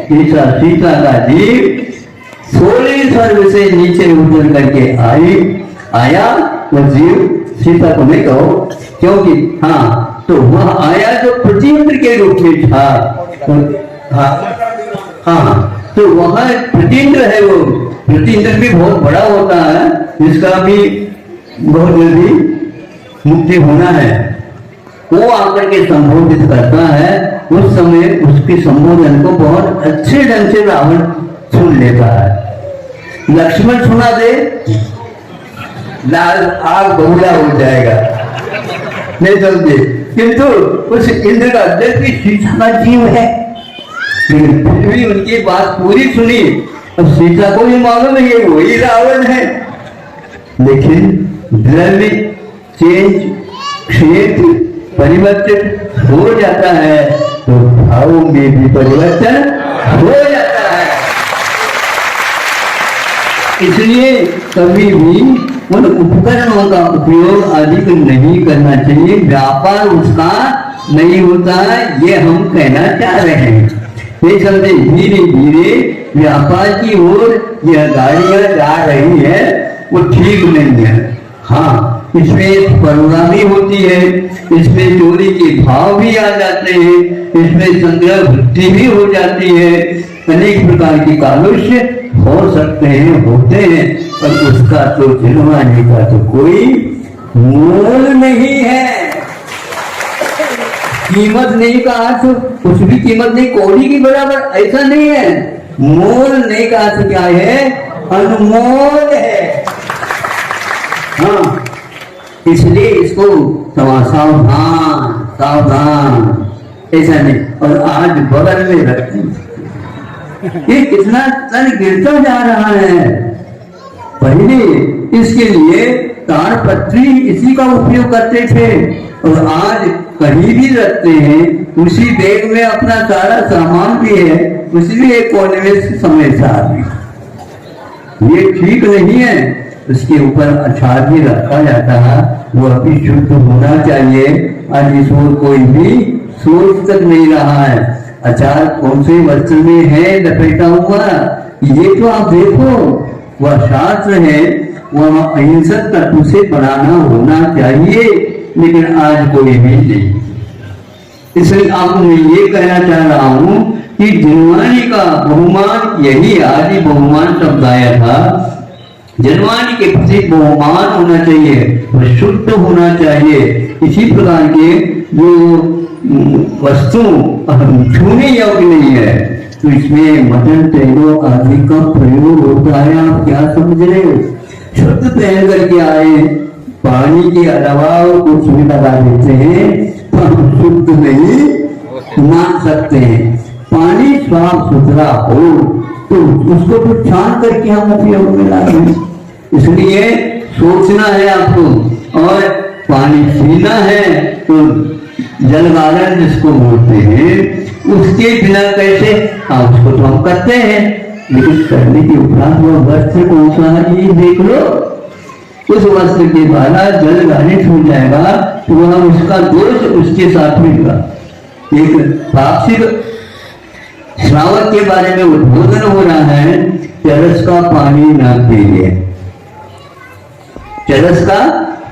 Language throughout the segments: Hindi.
सीता का जीव 16 स्वर्ग से नीचे उतर करके आया। वो जीव सीता को नहीं कहो, क्योंकि हाँ, तो वह आया जो प्रतीन्द्र के रूप में था। हाँ, तो वह प्रतीन्द्र है। वो प्रतीन्द्र भी बहुत बड़ा होता है, जिसका भी बहुत जल्दी मुक्ति होना है। वो आकर के संबोधित करता है। उस समय उसके संबोधन को बहुत अच्छे ढंग से रावण सुन लेता है। लक्ष्मण सुना दे, लाल आग बबूला हो जाएगा, नहीं समझे। किंतु उस इंद्र का अंदर की सीता का जीव है, लेकिन फिर भी उनकी बात पूरी सुनी। अब सीता को भी मालूम है ये वही रावण है, लेकिन द्रव्य चेंज क्षेत्र परिवर्तित हो जाता है, तो भाव में भी परिवर्तन हो जाता है। इसलिए कभी भी उन उपकरणों का उपयोग अधिक नहीं करना चाहिए। व्यापार उसका नहीं होता है, ये हम कहना चाह रहे हैं। ये समझे, धीरे धीरे व्यापार की ओर यह गाड़ियां जा रही है, वो ठीक नहीं है। हाँ, इसमें परुणामी होती है, इसमें चोरी के भाव भी आ जाते हैं, इसमें संग्रह वृत्ति भी हो जाती है, अनेक प्रकार की कालुष्य हो सकते हैं, होते हैं, पर उसका तो जिलवाने का तो कोई मोल नहीं है। कीमत नहीं कहा तो कुछ भी कीमत नहीं, कौड़ी की बराबर, ऐसा नहीं है। मोल नहीं कहा तो क्या है, अनमोल है। हाँ, इसलिए इसको सावधान सावधान, ऐसा नहीं। और आज बगल में रखते, ये कितना तन गिरता जा रहा है। पहले इसके लिए ताड़पत्री इसी का उपयोग करते थे, और आज कहीं भी रखते हैं, उसी बैग में अपना सारा सामान भी है, उसी में एक कोने में समयसार भी। ये ठीक नहीं है। उसके ऊपर अचार भी रखा जाता है, वो अभी शुद्ध होना चाहिए। आज इस ओर कोई भी सोच तक नहीं रहा है, अचार कौन से वस्त्र में है लपेटा हुआ, ये तो आप देखो। वह शास्त्र है, वह अहिंसक तत्व से बनाना होना चाहिए, लेकिन आज कोई भी नहीं। इसलिए आपको मैं ये कहना चाह रहा हूं कि जनवाणी का बहुमान, यही आदि बहुमान शब्द आया था। जनवाणी के प्रति बहुमान होना चाहिए, वह शुद्ध होना चाहिए। इसी प्रकार के जो वस्तु छूने योग्य नहीं है, तो इसमें मटन तेलों आदि का प्रयोग होता है। आप क्या समझ रहे हो? शुद्ध पहन करके आए, पानी के अलावा कुछ भी लगा देते हैं, तो हम शुद्ध नहीं मान सकते हैं। पानी साफ सुथरा हो तो उसको तो छान करके हम उपयोग में लाएं। इसलिए सोचना है आपको, और पानी पीना है तो जलगालन जिसको बोलते हैं, उसके बिना कैसे? हाँ, उसको तो हम करते हैं, लेकिन करने के उपरांत वह वस्त्र कौन सा है ये देख लो। उस वस्त्र के द्वारा जल गालित हो जाएगा, तो वह उसका दोष उसके साथ होगा। एक पाक्षिक श्रावक के बारे में उद्बोधन हो रहा है, चरस का पानी न पीजिए। चरस का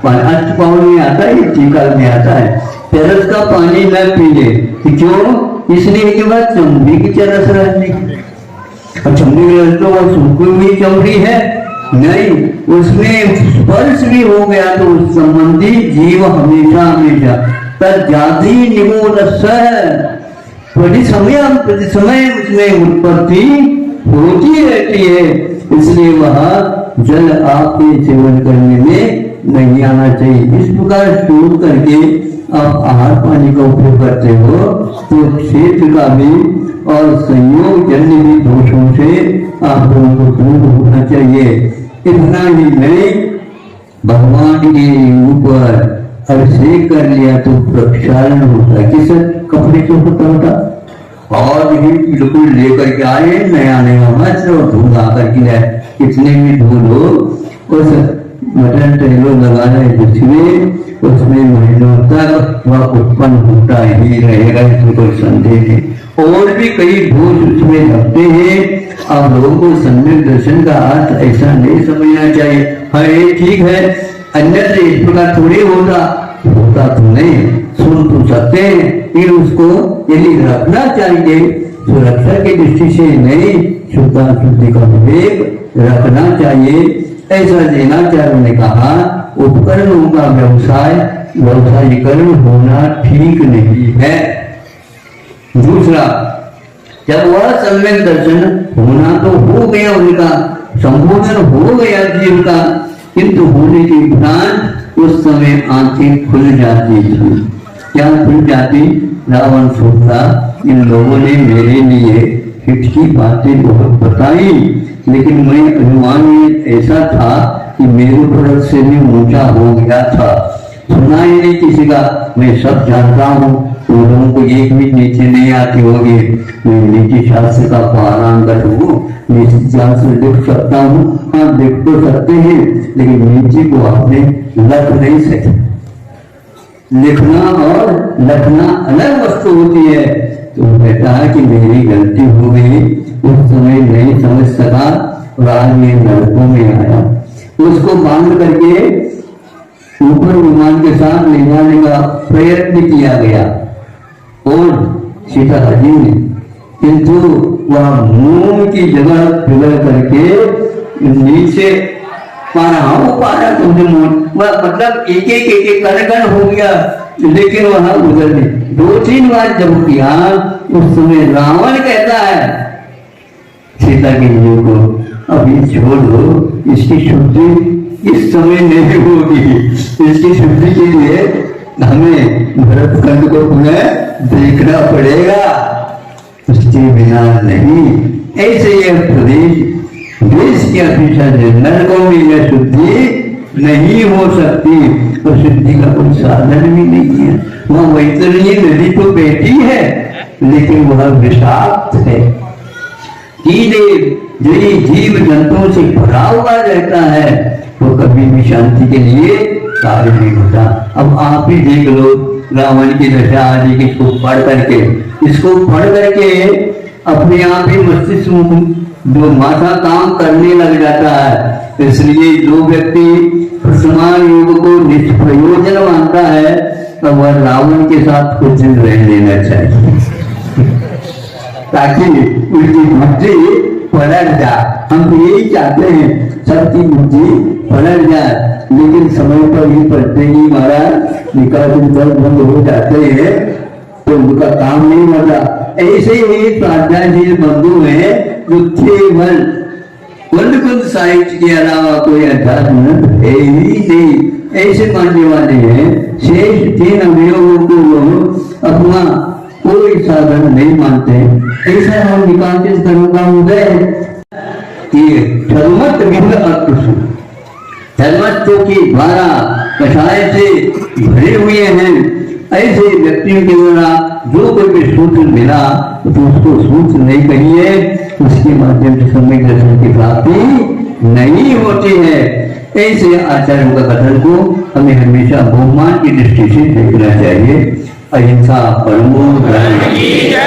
पानी अष्टपाउल में आता है, टीका में आता है, चरस का पानी न पीजिए। क्यों? इसलिए कि वह चमड़ी की चरस रहती है, और चमड़ी की रस तो वह सूखी हुई चमड़ी है नहीं, उसमें स्पर्श भी हो गया तो उस संबंधी जीव हमेशा हमेशा तजाति निमोल प्रति समय उसमें उत्पत्ति होती रहती है। इसलिए वह जल आपके सेवन करने में नहीं आना चाहिए। इस प्रकार स्टोर करके आप आहार पानी का उपयोग करते हो, तो क्षेत्र का भी और संयोग जन्य भी दोषों से आप लोगों को दूर होना चाहिए। इतना ही नहीं, भगवान के ऊपर अभिषेक कर लिया तो प्रक्षालन होता है। किस कपड़े से होता और भी बिल्कुल लेकर के आए नया नया वस्त्र और धूल आकर के कितने भी धूल हो, उस मटन तेलो लगाना जिसमें उसमें महीनों तक वह उत्पन्न होता ही रहेगा, इसमें कोई संदेह नहीं। और भी कई दोष उसमें लगते हैं। आप लोगों को सम्यक दर्शन का अर्थ ऐसा नहीं समझना चाहिए। हाँ ये ठीक है, अन्यत्र इस प्रकार थोड़ी होता तो नहीं, सुन तो सकते हैं, लेकिन उसको यदि रखना चाहिए सुरक्षा की दृष्टि से नहीं, शुद्धा शुद्धि का विवेक रखना चाहिए, ऐसा जैनाचार्य ने कहा। उपकरणों का व्यवसायीकरण होना ठीक नहीं है। दूसरा, जब वह सम्यक दर्शन होना तो हो गया, उनका संबोधन हो गया जीव का, किंतु होने के उपरांत उस समय आंखें खुल जाती थी। क्या खुल जाती? रावण सोचता इन लोगों ने मेरे लिए हित की बातें बहुत बताई, लेकिन मैं अभिमान ऐसा था कि मेरे पर से भी ऊंचा हो गया था, सुना ही नहीं किसी का। मैं सब जानता हूँ, तुम लोगों को एक भी नीचे नहीं आती होगी। मैं नीति शास्त्र का पारंगत हूँ, नीति शास्त्र लिख सकता हूँ। हाँ लिख तो सकते हैं, लेकिन नीति को आपने लख नहीं सके। लिखना और लखना अलग वस्तु होती है। तो कहता है कि मेरी गलती हो गई, उस समय नहीं समझ सका और आज ये नरकों में आया। उसको बांध करके ऊपर विमान के साथ ले जाने का प्रयत्न किया गया और सीता जी ने, किंतु वह मुंह की जगह बिगड़ करके नीचे पारा तुमने मतलब एक कण हो गया, लेकिन वहां उधर नहीं। 2-3 बार जब किया, उस समय रावण कहता है सीता के जीव को, अभी छोड़ दो, इसकी शुद्धि इस समय नहीं होगी, इसकी शुद्धि के लिए हमें भरतखंड को पुनः देखना पड़ेगा, उसके बिना नहीं। ऐसे यह प्रदेश देश की अपेक्षा नरकों में यह शुद्धि नहीं हो सकती, और शुद्धि का कोई साधन भी नहीं है। वह वैतरणी नदी तो बेटी है, लेकिन वह विषाक्त है। जीव जंतुओं से भरा हुआ रहता है, तो कभी भी शांति के लिए कार्य नहीं होता। अब आप ही देख लो रावण की दशा आदि की, इसको पढ़ करके अपने आप ही मस्तिष्क जो माथा काम करने लग जाता है। इसलिए जो व्यक्ति समान योग को निष्प्रयोजन मानता है, तो वह रावण के साथ कुछ दिन रह लेना चाहिए, ताकि उसकी बुद्धि पलट जाए। हम तो यही चाहते हैं सबकी बुद्धि पलट जाए, लेकिन समय पर ही पलटे ही महाराज निकाल बंद हो जाते हैं, तो उनका काम नहीं होता। ऐसे ही स्वाध्यायशील बंधु है जो केवल कुंद साहित्य के अलावा कोई अध्यात्म है ही नहीं, ऐसे मानने वाले हैं। शेष 3 अवयवों को अपना कोई साधन नहीं मानते। ऐसा हम निकांतित कर्म का उदय धर्मत्व की द्वारा कषाय से भरे हुए हैं। ऐसे व्यक्तियों के द्वारा जो कोई भी सूत्र मिला तो उसको सूत्र नहीं कहिए, उसके माध्यम से सम्यक दर्शन की प्राप्ति नहीं होती है। ऐसे आचार्यों का कथन को हमें हमेशा बहुमान की दृष्टि से देखना चाहिए। अहिंसा परमो धर्म।